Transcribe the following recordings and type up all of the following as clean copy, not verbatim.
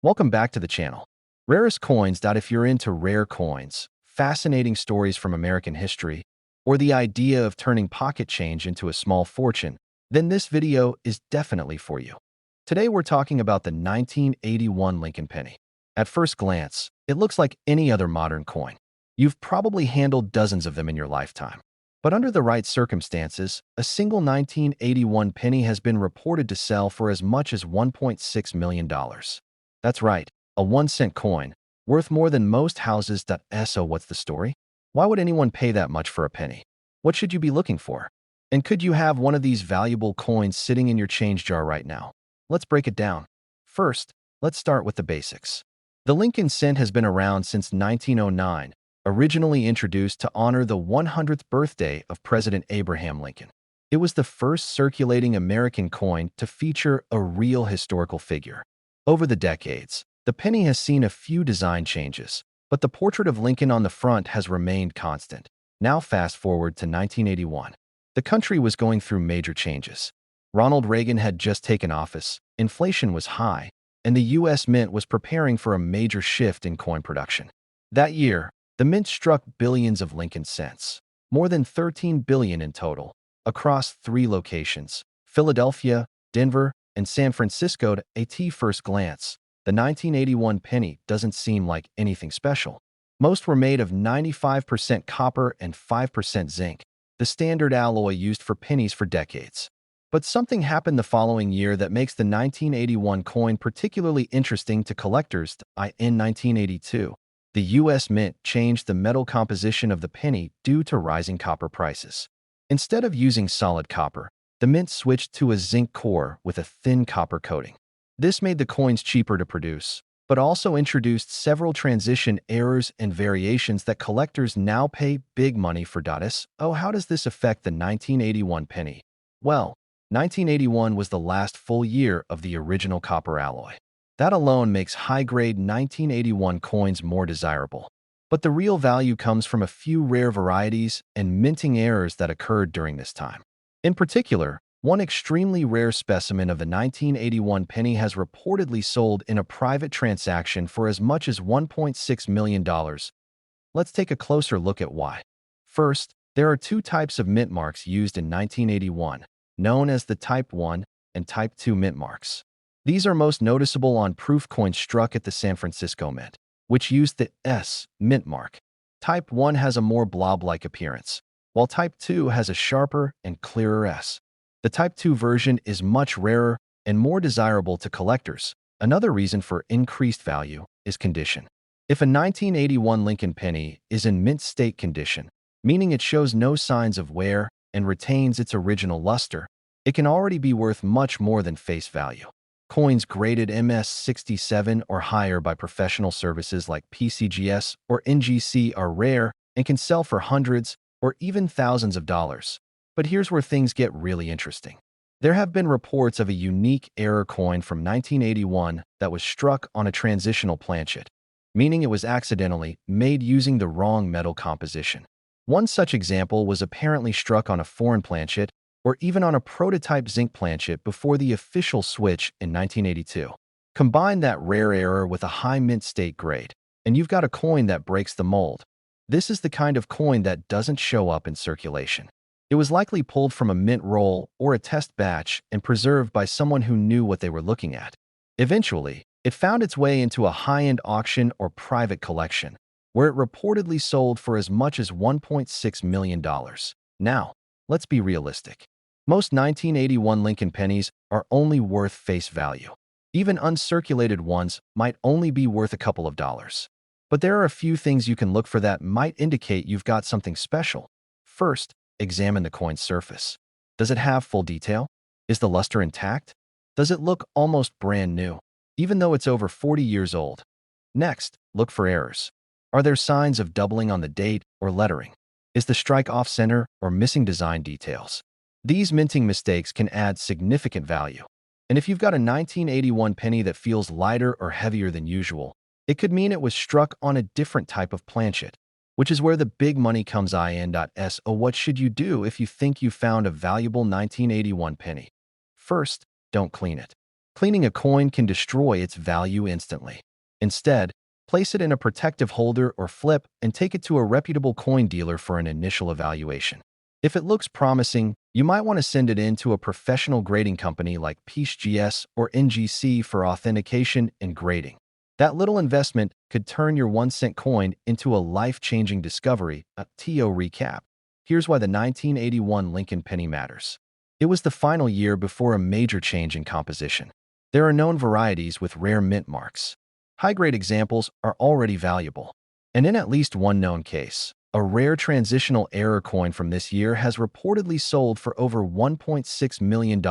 Welcome back to the channel. Rarest coins. If you're into rare coins, fascinating stories from American history, or the idea of turning pocket change into a small fortune, then this video is definitely for you. Today we're talking about the 1981 Lincoln penny. At first glance, it looks like any other modern coin. You've probably handled dozens of them in your lifetime. But under the right circumstances, a single 1981 penny has been reported to sell for as much as $1.6 million. That's right, a 1-cent coin, worth more than most houses. So what's the story? Why would anyone pay that much for a penny? What should you be looking for? And could you have one of these valuable coins sitting in your change jar right now? Let's break it down. First, let's start with the basics. The Lincoln cent has been around since 1909, originally introduced to honor the 100th birthday of President Abraham Lincoln. It was the first circulating American coin to feature a real historical figure. Over the decades, the penny has seen a few design changes, but the portrait of Lincoln on the front has remained constant. Now fast forward to 1981. The country was going through major changes. Ronald Reagan had just taken office, inflation was high, and the U.S. Mint was preparing for a major shift in coin production. That year, the Mint struck billions of Lincoln cents, more than 13 billion in total, across 3 locations: Philadelphia, Denver, and San Francisco. At first glance, the 1981 penny doesn't seem like anything special. Most were made of 95% copper and 5% zinc, the standard alloy used for pennies for decades. But something happened the following year that makes the 1981 coin particularly interesting to collectors. In 1982, the U.S. Mint changed the metal composition of the penny due to rising copper prices. Instead of using solid copper, the Mint switched to a zinc core with a thin copper coating. This made the coins cheaper to produce, but also introduced several transition errors and variations that collectors now pay big money for. How does this affect the 1981 penny? Well, 1981 was the last full year of the original copper alloy. That alone makes high-grade 1981 coins more desirable. But the real value comes from a few rare varieties and minting errors that occurred during this time. In particular, one extremely rare specimen of the 1981 penny has reportedly sold in a private transaction for as much as $1.6 million. Let's take a closer look at why. First, there are 2 types of mint marks used in 1981, known as the Type 1 and Type 2 mint marks. These are most noticeable on proof coins struck at the San Francisco Mint, which used the S mint mark. Type 1 has a more blob-like appearance, while Type 2 has a sharper and clearer S. The Type 2 version is much rarer and more desirable to collectors. Another reason for increased value is condition. If a 1981 Lincoln penny is in mint state condition, meaning it shows no signs of wear and retains its original luster, it can already be worth much more than face value. Coins graded MS67 or higher by professional services like PCGS or NGC are rare and can sell for hundreds or even thousands of dollars. But here's where things get really interesting. There have been reports of a unique error coin from 1981 that was struck on a transitional planchet, meaning it was accidentally made using the wrong metal composition. One such example was apparently struck on a foreign planchet or even on a prototype zinc planchet before the official switch in 1982. Combine that rare error with a high mint state grade, and you've got a coin that breaks the mold. This is the kind of coin that doesn't show up in circulation. It was likely pulled from a mint roll or a test batch and preserved by someone who knew what they were looking at. Eventually, it found its way into a high-end auction or private collection, where it reportedly sold for as much as $1.6 million. Now, let's be realistic. Most 1981 Lincoln pennies are only worth face value. Even uncirculated ones might only be worth a couple of dollars. But there are a few things you can look for that might indicate you've got something special. First, examine the coin's surface. Does it have full detail? Is the luster intact? Does it look almost brand new, even though it's over 40 years old? Next, look for errors. Are there signs of doubling on the date or lettering? Is the strike off-center or missing design details? These minting mistakes can add significant value. And if you've got a 1981 penny that feels lighter or heavier than usual, it could mean it was struck on a different type of planchet, which is where the big money comes in. What should you do if you think you found a valuable 1981 penny? First, don't clean it. Cleaning a coin can destroy its value instantly. Instead, place it in a protective holder or flip and take it to a reputable coin dealer for an initial evaluation. If it looks promising, you might want to send it in to a professional grading company like PGS or NGC for authentication and grading. That little investment could turn your 1-cent coin into a life-changing discovery. A TO recap. Here's why the 1981 Lincoln penny matters. It was the final year before a major change in composition. There are known varieties with rare mint marks. High-grade examples are already valuable. And in at least one known case, a rare transitional error coin from this year has reportedly sold for over $1.6 million.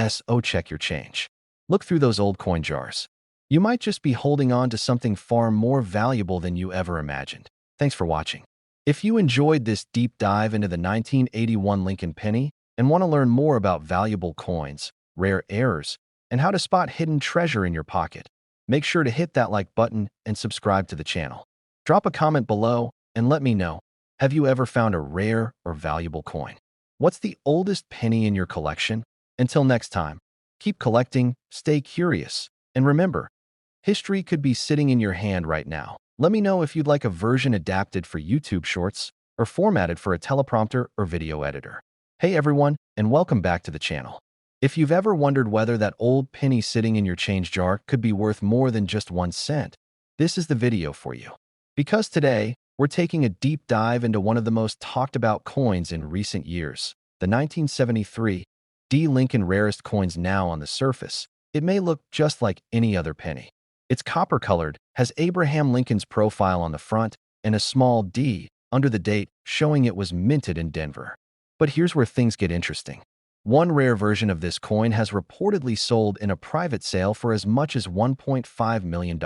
So check your change. Look through those old coin jars. You might just be holding on to something far more valuable than you ever imagined. Thanks for watching. If you enjoyed this deep dive into the 1981 Lincoln penny and want to learn more about valuable coins, rare errors, and how to spot hidden treasure in your pocket, make sure to hit that like button and subscribe to the channel. Drop a comment below and let me know, have you ever found a rare or valuable coin? What's the oldest penny in your collection? Until next time, keep collecting, stay curious, and remember, history could be sitting in your hand right now. Let me know if you'd like a version adapted for YouTube Shorts or formatted for a teleprompter or video editor. Hey everyone, and welcome back to the channel. If you've ever wondered whether that old penny sitting in your change jar could be worth more than just 1 cent, this is the video for you. Because today, we're taking a deep dive into one of the most talked about coins in recent years, the 1973 D. Lincoln rarest coins. Now on the surface, it may look just like any other penny. It's copper-colored, has Abraham Lincoln's profile on the front, and a small D under the date showing it was minted in Denver. But here's where things get interesting. One rare version of this coin has reportedly sold in a private sale for as much as $1.5 million.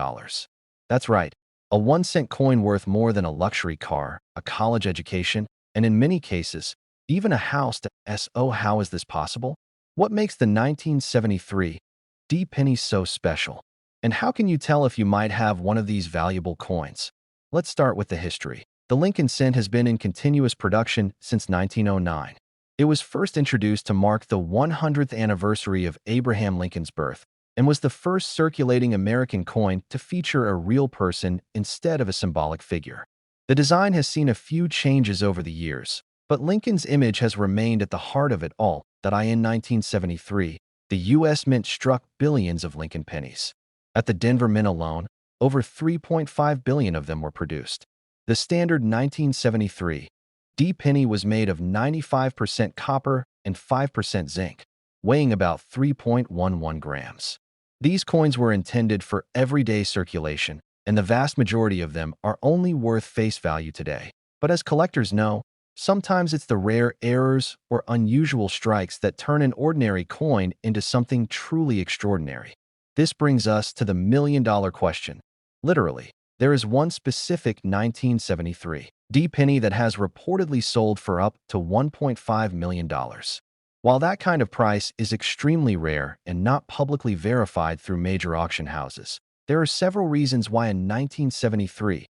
That's right, a 1-cent coin worth more than a luxury car, a college education, and in many cases, even a house. So how is this possible? What makes the 1973 D penny so special? And how can you tell if you might have one of these valuable coins? Let's start with the history. The Lincoln cent has been in continuous production since 1909. It was first introduced to mark the 100th anniversary of Abraham Lincoln's birth and was the first circulating American coin to feature a real person instead of a symbolic figure. The design has seen a few changes over the years, but Lincoln's image has remained at the heart of it all. In 1973, the U.S. Mint struck billions of Lincoln pennies. At the Denver Mint alone, over 3.5 billion of them were produced. The standard 1973 D penny was made of 95% copper and 5% zinc, weighing about 3.11 grams. These coins were intended for everyday circulation, and the vast majority of them are only worth face value today. But as collectors know, sometimes it's the rare errors or unusual strikes that turn an ordinary coin into something truly extraordinary. This brings us to the million-dollar question. Literally, there is one specific 1973 D penny that has reportedly sold for up to $1.5 million. While that kind of price is extremely rare and not publicly verified through major auction houses, there are several reasons why a 1973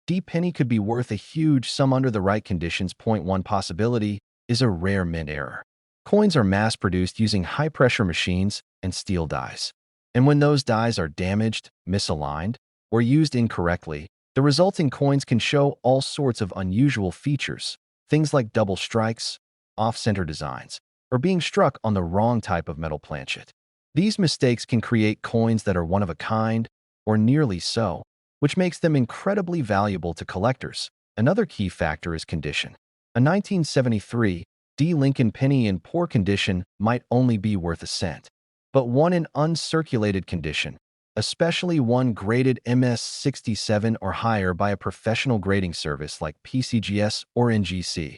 D penny could be worth a huge sum under the right conditions. Point one possibility is a rare mint error. Coins are mass-produced using high-pressure machines and steel dies. And when those dies are damaged, misaligned, or used incorrectly, the resulting coins can show all sorts of unusual features, things like double strikes, off-center designs, or being struck on the wrong type of metal planchet. These mistakes can create coins that are one of a kind, or nearly so, which makes them incredibly valuable to collectors. Another key factor is condition. A 1973 D. Lincoln penny in poor condition might only be worth a cent, but one in uncirculated condition, especially one graded MS67 or higher by a professional grading service like PGS or NGC,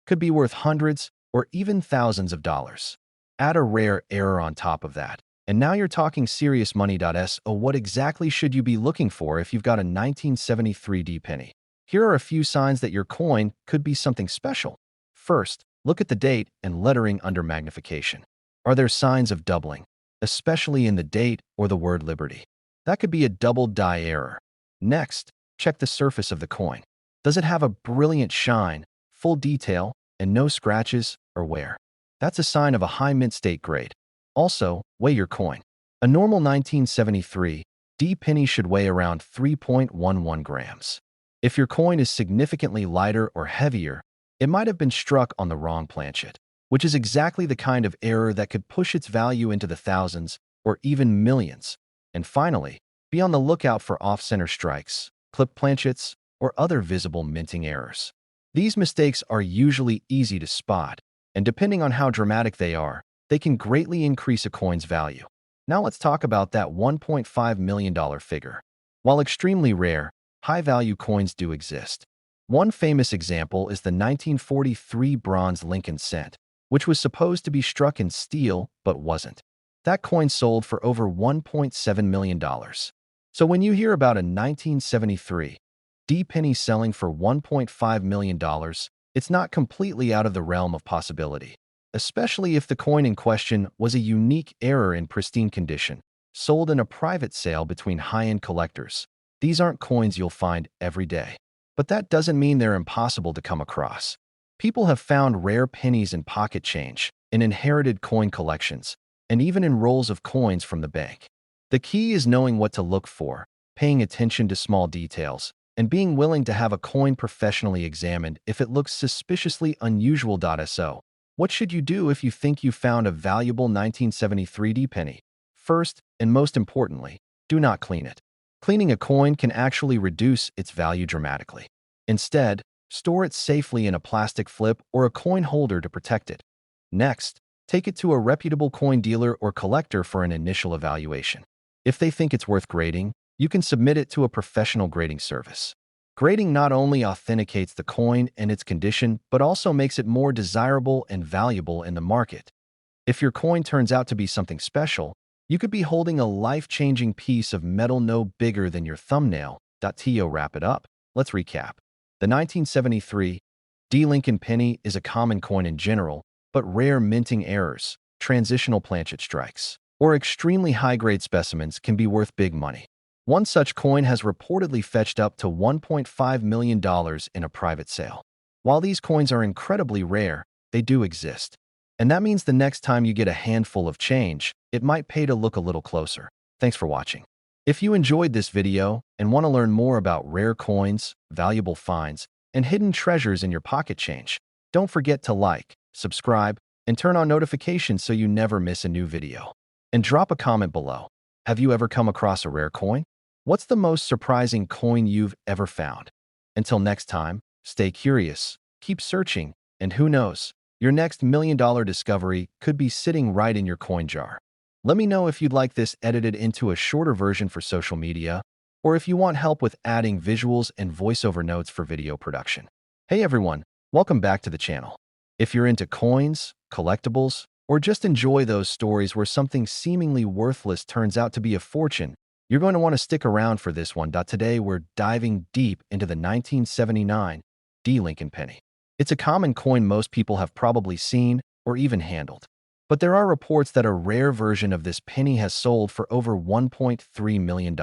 could be worth hundreds or even thousands of dollars. Add a rare error on top of that, and now you're talking serious money. So what exactly should you be looking for if you've got a 1973 D penny? Here are a few signs that your coin could be something special. First, look at the date and lettering under magnification. Are there signs of doubling, especially in the date or the word Liberty? That could be a double die error. Next, check the surface of the coin. Does it have a brilliant shine, full detail, and no scratches or wear? That's a sign of a high mint state grade. Also, weigh your coin. A normal 1973 D penny should weigh around 3.11 grams. If your coin is significantly lighter or heavier, it might have been struck on the wrong planchet, which is exactly the kind of error that could push its value into the thousands or even millions. And finally, be on the lookout for off-center strikes, clipped planchets, or other visible minting errors. These mistakes are usually easy to spot, and depending on how dramatic they can greatly increase a coin's value. Now let's talk about that $1.5 million figure. While extremely rare, high-value coins do exist. One famous example is the 1943 bronze Lincoln cent, which was supposed to be struck in steel but wasn't. That coin sold for over $1.7 million. So when you hear about a 1973 D penny selling for $1.5 million, it's not completely out of the realm of possibility, especially if the coin in question was a unique error in pristine condition, sold in a private sale between high-end collectors. These aren't coins you'll find every day, but that doesn't mean they're impossible to come across. People have found rare pennies in pocket change, in inherited coin collections, and even in rolls of coins from the bank. The key is knowing what to look for, paying attention to small details, and being willing to have a coin professionally examined if it looks suspiciously unusual. So, what should you do if you think you found a valuable 1973 D penny? First, and most importantly, do not clean it. Cleaning a coin can actually reduce its value dramatically. Instead, store it safely in a plastic flip or a coin holder to protect it. Next, take it to a reputable coin dealer or collector for an initial evaluation. If they think it's worth grading, you can submit it to a professional grading service. Grading not only authenticates the coin and its condition, but also makes it more desirable and valuable in the market. If your coin turns out to be something special, you could be holding a life-changing piece of metal no bigger than your thumbnail. To wrap it up, let's recap. The 1973 D Lincoln penny is a common coin in general, but rare minting errors, transitional planchet strikes, or extremely high-grade specimens can be worth big money. One such coin has reportedly fetched up to $1.5 million in a private sale. While these coins are incredibly rare, they do exist. And that means the next time you get a handful of change, it might pay to look a little closer. Thanks for watching. If you enjoyed this video and want to learn more about rare coins, valuable finds, and hidden treasures in your pocket change, don't forget to like, subscribe, and turn on notifications so you never miss a new video. And drop a comment below. Have you ever come across a rare coin? What's the most surprising coin you've ever found? Until next time, stay curious, keep searching, and who knows, your next million-dollar discovery could be sitting right in your coin jar. Let me know if you'd like this edited into a shorter version for social media, or if you want help with adding visuals and voiceover notes for video production. Hey everyone, welcome back to the channel. If you're into coins, collectibles, or just enjoy those stories where something seemingly worthless turns out to be a fortune, you're going to want to stick around for this one. Today, we're diving deep into the 1979 D Lincoln penny. It's a common coin most people have probably seen or even handled. But there are reports that a rare version of this penny has sold for over $1.3 million.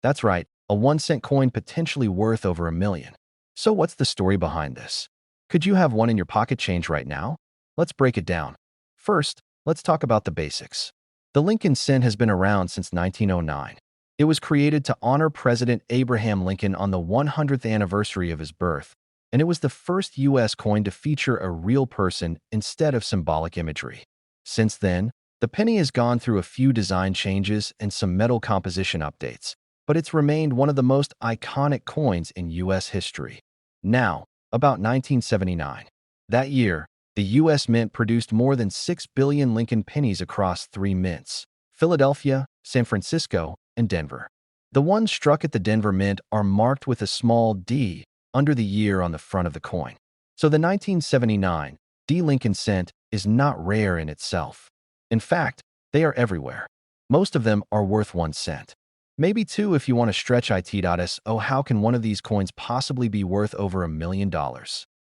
That's right, a 1-cent coin potentially worth over $1 million. So what's the story behind this? Could you have one in your pocket change right now? Let's break it down. First, let's talk about the basics. The Lincoln cent has been around since 1909. It was created to honor President Abraham Lincoln on the 100th anniversary of his birth, and it was the first U.S. coin to feature a real person instead of symbolic imagery. Since then, the penny has gone through a few design changes and some metal composition updates, but it's remained one of the most iconic coins in U.S. history. Now, about 1979. That year, the U.S. Mint produced more than 6 billion Lincoln pennies across 3 mints: Philadelphia, San Francisco, and Denver. The ones struck at the Denver Mint are marked with a small D under the year on the front of the coin. So the 1979 D Lincoln cent is not rare in itself. In fact, they are everywhere. Most of them are worth 1 cent. Maybe 2 if you want to stretch it. So how can one of these coins possibly be worth over $1 million?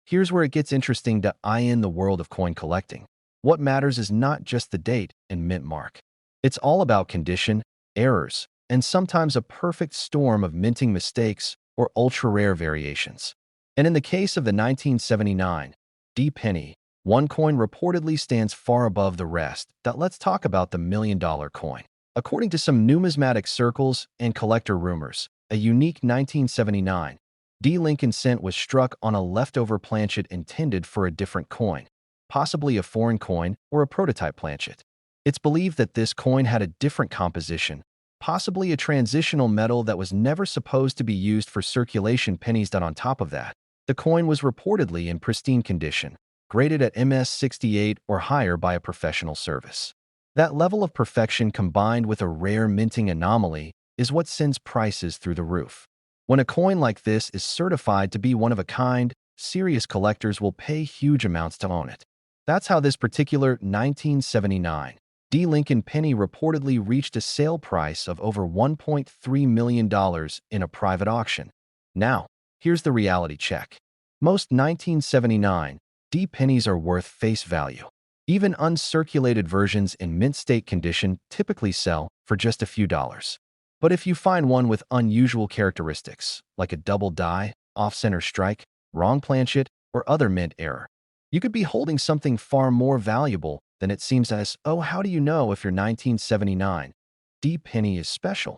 Here's where it gets interesting in the world of coin collecting. What matters is not just the date and mint mark. It's all about condition, errors, and sometimes a perfect storm of minting mistakes or ultra-rare variations. And in the case of the 1979 D penny, one coin reportedly stands far above the rest. Let's talk about the $1 million coin. According to some numismatic circles and collector rumors, a unique 1979 D. Lincoln cent was struck on a leftover planchet intended for a different coin, possibly a foreign coin or a prototype planchet. It's believed that this coin had a different composition, possibly a transitional metal that was never supposed to be used for circulation pennies. On top of that, the coin was reportedly in pristine condition, graded at MS 68 or higher by a professional service. That level of perfection combined with a rare minting anomaly is what sends prices through the roof. When a coin like this is certified to be one of a kind, serious collectors will pay huge amounts to own it. That's how this particular 1979 D. Lincoln penny reportedly reached a sale price of over $1.3 million in a private auction. Now, here's the reality check. Most 1979 D pennies are worth face value. Even uncirculated versions in mint state condition typically sell for just a few dollars. But if you find one with unusual characteristics, like a double die, off-center strike, wrong planchet, or other mint error, you could be holding something far more valuable than it seems. Oh, how do you know if your 1979 D penny is special?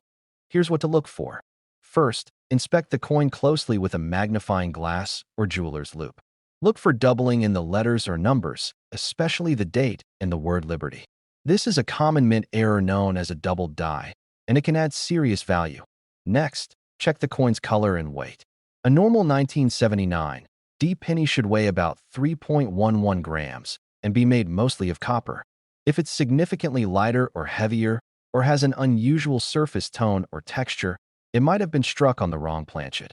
Here's what to look for. First, inspect the coin closely with a magnifying glass or jeweler's loupe. Look for doubling in the letters or numbers, especially the date and the word Liberty. This is a common mint error known as a double die, and it can add serious value. Next, check the coin's color and weight. A normal 1979 D penny should weigh about 3.11 grams and be made mostly of copper. If it's significantly lighter or heavier, or has an unusual surface tone or texture, it might have been struck on the wrong planchet.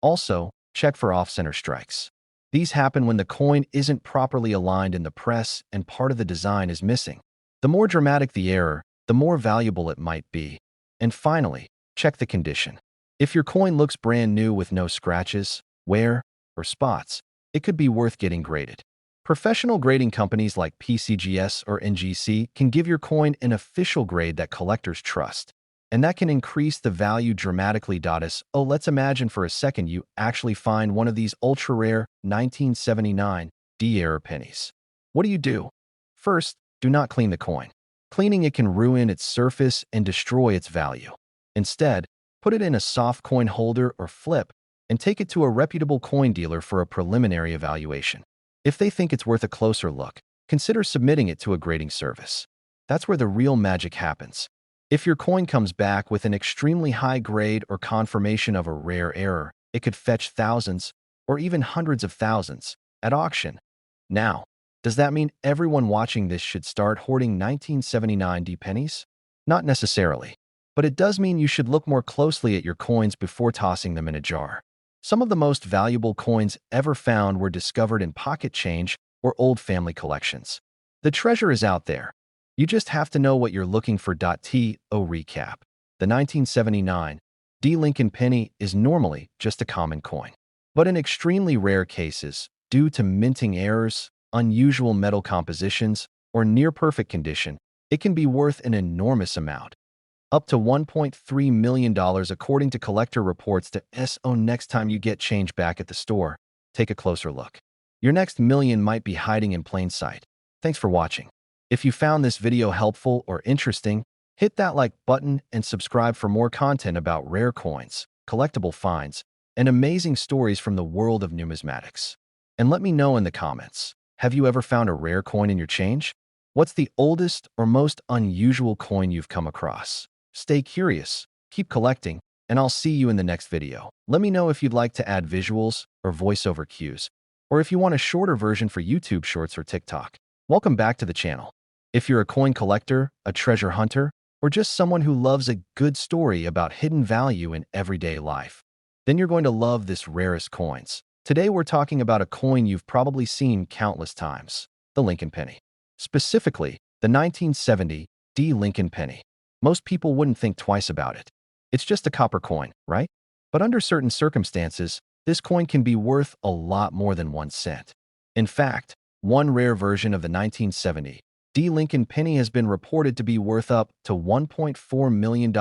Also, check for off-center strikes. These happen when the coin isn't properly aligned in the press and part of the design is missing. The more dramatic the error, the more valuable it might be. And finally, check the condition. If your coin looks brand new with no scratches, wear, or spots, it could be worth getting graded. Professional grading companies like PCGS or NGC can give your coin an official grade that collectors trust, and that can increase the value dramatically. Let's imagine for a second you actually find one of these ultra-rare 1979 D error pennies. What do? First, do not clean the coin. Cleaning it can ruin its surface and destroy its value. Instead, put it in a soft coin holder or flip and take it to a reputable coin dealer for a preliminary evaluation. If they think it's worth a closer look, consider submitting it to a grading service. That's where the real magic happens. If your coin comes back with an extremely high grade or confirmation of a rare error, it could fetch thousands or even hundreds of thousands at auction. Now, does that mean everyone watching this should start hoarding 1979 D pennies? Not necessarily, but it does mean you should look more closely at your coins before tossing them in a jar. Some of the most valuable coins ever found were discovered in pocket change or old family collections. The treasure is out there. You just have to know what you're looking for. To recap, the 1979 D. Lincoln penny is normally just a common coin. But in extremely rare cases, due to minting errors, unusual metal compositions, or near-perfect condition, it can be worth an enormous amount. Up to $1.3 million according to collector reports. Next time you get change back at the store, take a closer look. Your next million might be hiding in plain sight. Thanks for watching. If you found this video helpful or interesting, hit that like button and subscribe for more content about rare coins, collectible finds, and amazing stories from the world of numismatics. And let me know in the comments, have you ever found a rare coin in your change? What's the oldest or most unusual coin you've come across? Stay curious, keep collecting, and I'll see you in the next video. Let me know if you'd like to add visuals or voiceover cues, or if you want a shorter version for YouTube Shorts or TikTok. Welcome back to the channel. If you're a coin collector, a treasure hunter, or just someone who loves a good story about hidden value in everyday life, then you're going to love this rarest coins. Today we're talking about a coin you've probably seen countless times, the Lincoln penny. Specifically, the 1970 D. Lincoln penny. Most people wouldn't think twice about it. It's just a copper coin, right? But under certain circumstances, this coin can be worth a lot more than 1 cent. In fact, one rare version of the 1970 D. Lincoln penny has been reported to be worth up to $1.4 million.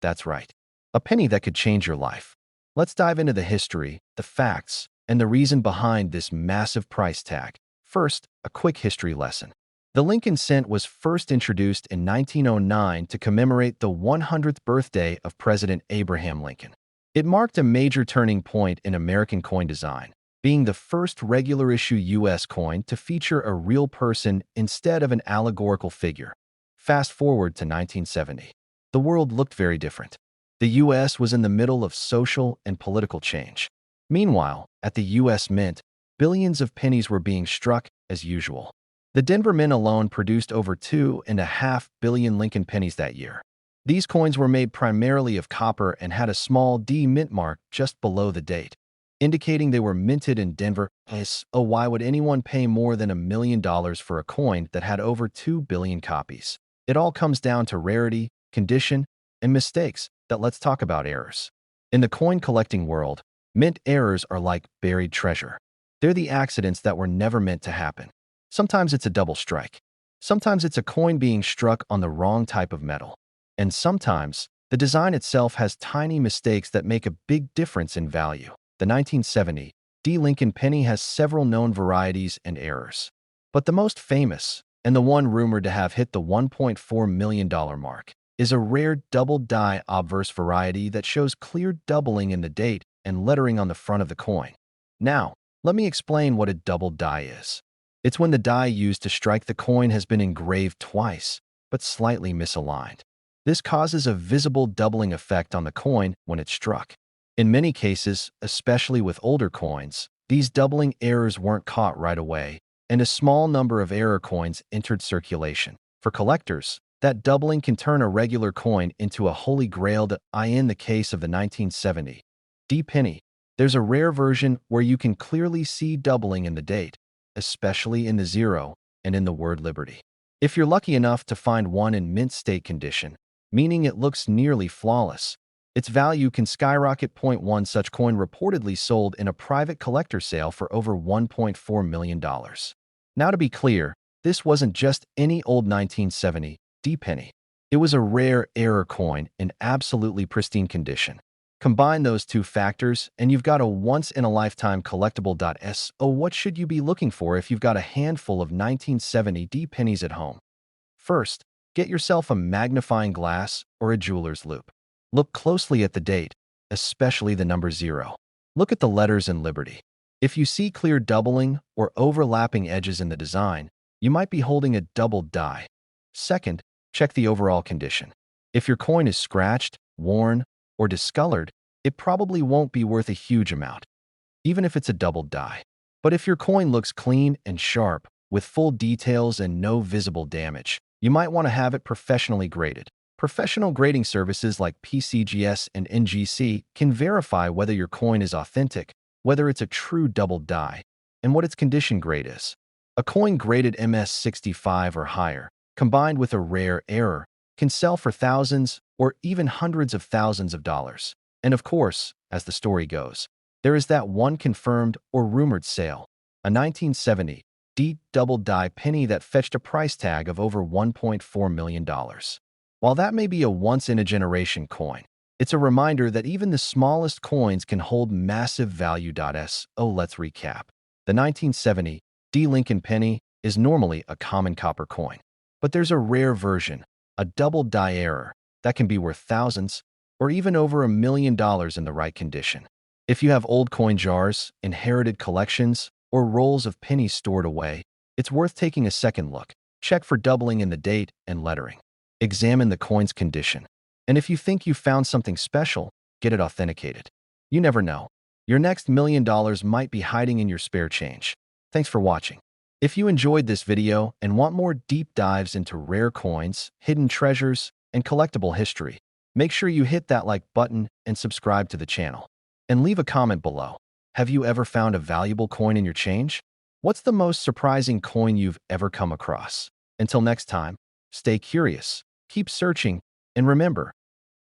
That's right, a penny that could change your life. Let's dive into the history, the facts, and the reason behind this massive price tag. First, a quick history lesson. The Lincoln cent was first introduced in 1909 to commemorate the 100th birthday of President Abraham Lincoln. It marked a major turning point in American coin design, being the first regular-issue U.S. coin to feature a real person instead of an allegorical figure. Fast forward to 1970. The world looked very different. The U.S. was in the middle of social and political change. Meanwhile, at the U.S. Mint, billions of pennies were being struck as usual. The Denver Mint alone produced over 2.5 billion Lincoln pennies that year. These coins were made primarily of copper and had a small D mint mark just below the date, indicating they were minted in Denver. So why would anyone pay more than $1 million for a coin that had over 2 billion copies? It all comes down to rarity, condition, and mistakes. Let's talk about errors. In the coin collecting world, mint errors are like buried treasure. They're the accidents that were never meant to happen. Sometimes it's a double strike. Sometimes it's a coin being struck on the wrong type of metal. And sometimes, the design itself has tiny mistakes that make a big difference in value. The 1970 D Lincoln penny has several known varieties and errors. But the most famous, and the one rumored to have hit the $1.4 million mark, is a rare double-die obverse variety that shows clear doubling in the date and lettering on the front of the coin. Now, let me explain what a double die is. It's when the die used to strike the coin has been engraved twice, but slightly misaligned. This causes a visible doubling effect on the coin when it's struck. In many cases, especially with older coins, these doubling errors weren't caught right away, and a small number of error coins entered circulation. For collectors, that doubling can turn a regular coin into a holy grail. In the case of the 1970 D penny, there's a rare version where you can clearly see doubling in the date, especially in the zero and in the word liberty. If you're lucky enough to find one in mint state condition, meaning it looks nearly flawless, its value can skyrocket. One such coin reportedly sold in a private collector sale for over $1.4 million. Now, to be clear, this wasn't just any old 1970 D penny. It was a rare error coin in absolutely pristine condition. Combine those two factors, and you've got a once-in-a-lifetime collectible. What should you be looking for if you've got a handful of 1970 D pennies at home? First, get yourself a magnifying glass or a jeweler's loupe. Look closely at the date, especially the number 0. Look at the letters in Liberty. If you see clear doubling or overlapping edges in the design, you might be holding a double die. Second, check the overall condition. If your coin is scratched, worn, or discolored, it probably won't be worth a huge amount, even if it's a double die. But if your coin looks clean and sharp, with full details and no visible damage, you might want to have it professionally graded. Professional grading services like PCGS and NGC can verify whether your coin is authentic, whether it's a true double die, and what its condition grade is. A coin graded MS65 or higher, combined with a rare error, can sell for thousands or even hundreds of thousands of dollars. And of course, as the story goes, there is that one confirmed or rumored sale, a 1970 D double die penny that fetched a price tag of over $1.4 million. While that may be a once-in-a-generation coin, it's a reminder that even the smallest coins can hold massive value. Let's recap. The 1970 D Lincoln penny is normally a common copper coin, but there's a rare version, a double die error, that can be worth thousands or even over $1 million in the right condition. If you have old coin jars, inherited collections, or rolls of pennies stored away, it's worth taking a second look. Check for doubling in the date and lettering. Examine the coin's condition. And if you think you found something special, get it authenticated. You never know. Your next $1 million might be hiding in your spare change. Thanks for watching. If you enjoyed this video and want more deep dives into rare coins, hidden treasures, and collectible history, make sure you hit that like button and subscribe to the channel. And leave a comment below. Have you ever found a valuable coin in your change? What's the most surprising coin you've ever come across? Until next time, stay curious, keep searching, and remember,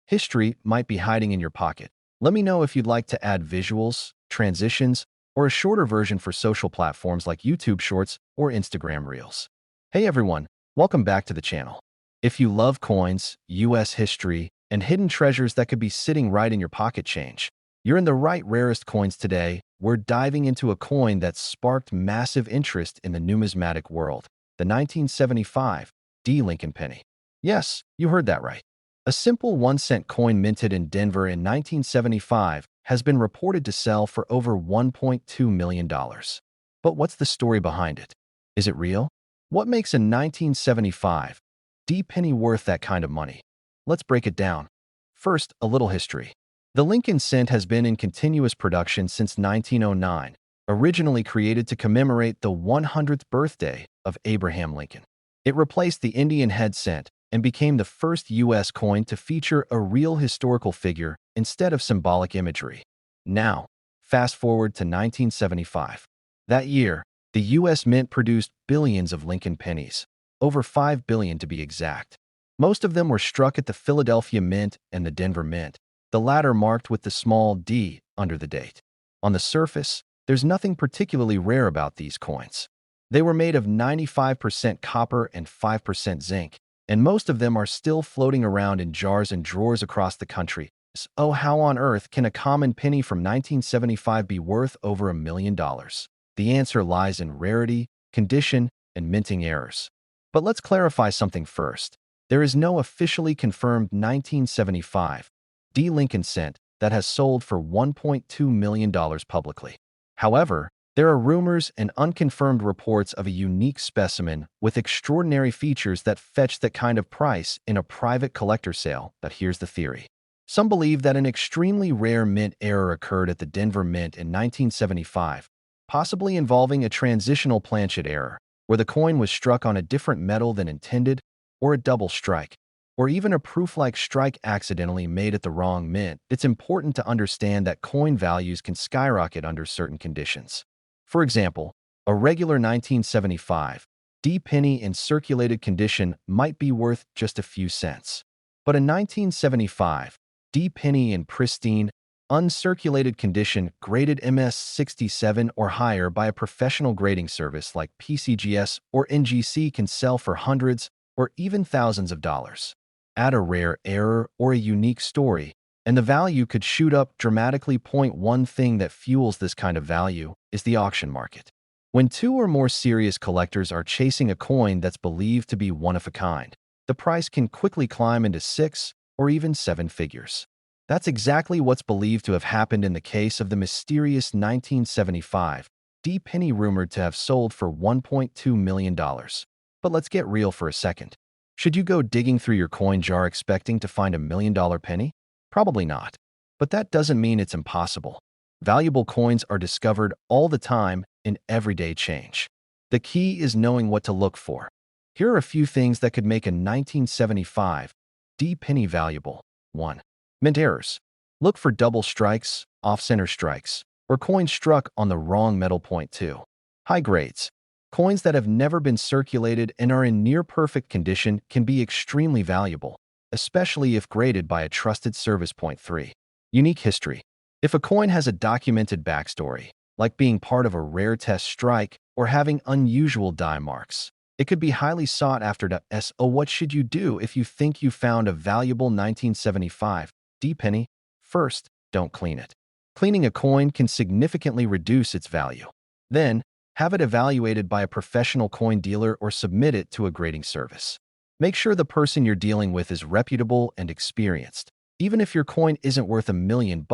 history might be hiding in your pocket. Let me know if you'd like to add visuals, transitions, or a shorter version for social platforms like YouTube Shorts or Instagram Reels. Hey everyone, welcome back to the channel. If you love coins, US history, and hidden treasures that could be sitting right in your pocket change, you're in the right. Rarest coins. Today, we're diving into a coin that sparked massive interest in the numismatic world, the the 1975 D Lincoln penny. Yes, you heard that right. A simple 1-cent coin minted in Denver in 1975 has been reported to sell for over $1.2 million. But what's the story behind it? Is it real? What makes a 1975 D penny worth that kind of money? Let's break it down. First, a little history. The Lincoln cent has been in continuous production since 1909, originally created to commemorate the 100th birthday of Abraham Lincoln. It replaced the Indian head cent and became the first U.S. coin to feature a real historical figure instead of symbolic imagery. Now, fast forward to 1975. That year, the U.S. Mint produced billions of Lincoln pennies, over 5 billion to be exact. Most of them were struck at the Philadelphia Mint and the Denver Mint, the latter marked with the small d under the date. On the surface, there's nothing particularly rare about these coins. They were made of 95% copper and 5% zinc, and most of them are still floating around in jars and drawers across the country. So how on earth can a common penny from 1975 be worth over $1 million? The answer lies in rarity, condition, and minting errors. But let's clarify something first. There is no officially confirmed 1975 D Lincoln cent that has sold for $1.2 million publicly. However, there are rumors and unconfirmed reports of a unique specimen with extraordinary features that fetch that kind of price in a private collector sale. But here's the theory. Some believe that an extremely rare mint error occurred at the Denver Mint in 1975, possibly involving a transitional planchet error, where the coin was struck on a different metal than intended, or a double strike, or even a proof-like strike accidentally made at the wrong mint. It's important to understand that coin values can skyrocket under certain conditions. For example, a regular 1975 D penny in circulated condition might be worth just a few cents. But a 1975 D penny in pristine, uncirculated condition graded MS67 or higher by a professional grading service like PCGS or NGC can sell for hundreds or even thousands of dollars. Add a rare error or a unique story, and the value could shoot up dramatically. One thing that fuels this kind of value is the auction market. When two or more serious collectors are chasing a coin that's believed to be one of a kind, the price can quickly climb into 6 or even 7 figures. That's exactly what's believed to have happened in the case of the mysterious 1975 D penny rumored to have sold for $1.2 million. But let's get real for a second. Should you go digging through your coin jar expecting to find $1 million penny? Probably not. But that doesn't mean it's impossible. Valuable coins are discovered all the time in everyday change. The key is knowing what to look for. Here are a few things that could make a 1975 D penny valuable. 1. Mint errors. Look for double strikes, off-center strikes, or coins struck on the wrong metal. 2. High grades. Coins that have never been circulated and are in near-perfect condition can be extremely valuable, especially if graded by a trusted service. 3. Unique history. If a coin has a documented backstory, like being part of a rare test strike or having unusual die marks, it could be highly sought after. So what should you do if you think you found a valuable 1975 D penny? First, don't clean it. Cleaning a coin can significantly reduce its value. Then, have it evaluated by a professional coin dealer or submit it to a grading service. Make sure the person you're dealing with is reputable and experienced. Even if your coin isn't worth $1 million,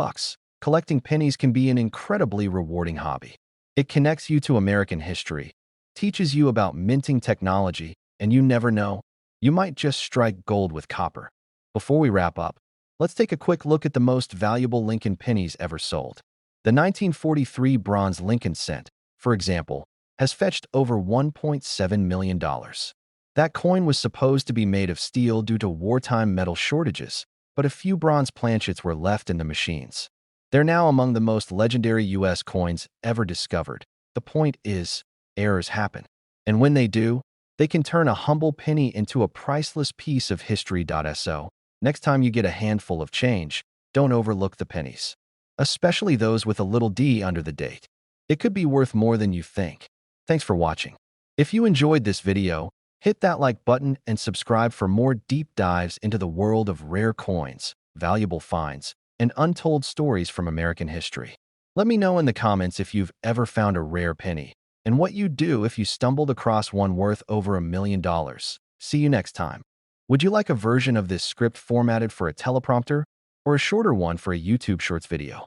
collecting pennies can be an incredibly rewarding hobby. It connects you to American history, teaches you about minting technology, and you never know, you might just strike gold with copper. Before we wrap up, let's take a quick look at the most valuable Lincoln pennies ever sold. The 1943 bronze Lincoln cent, for example, has fetched over $1.7 million. That coin was supposed to be made of steel due to wartime metal shortages, but a few bronze planchets were left in the machines. They're now among the most legendary U.S. coins ever discovered. The point is, errors happen. And when they do, they can turn a humble penny into a priceless piece of history. So, next time you get a handful of change, don't overlook the pennies, especially those with a little d under the date. It could be worth more than you think. Thanks for watching. If you enjoyed this video, hit that like button and subscribe for more deep dives into the world of rare coins, valuable finds, and untold stories from American history. Let me know in the comments if you've ever found a rare penny, and what you'd do if you stumbled across one worth over $1 million. See you next time. Would you like a version of this script formatted for a teleprompter or a shorter one for a YouTube Shorts video?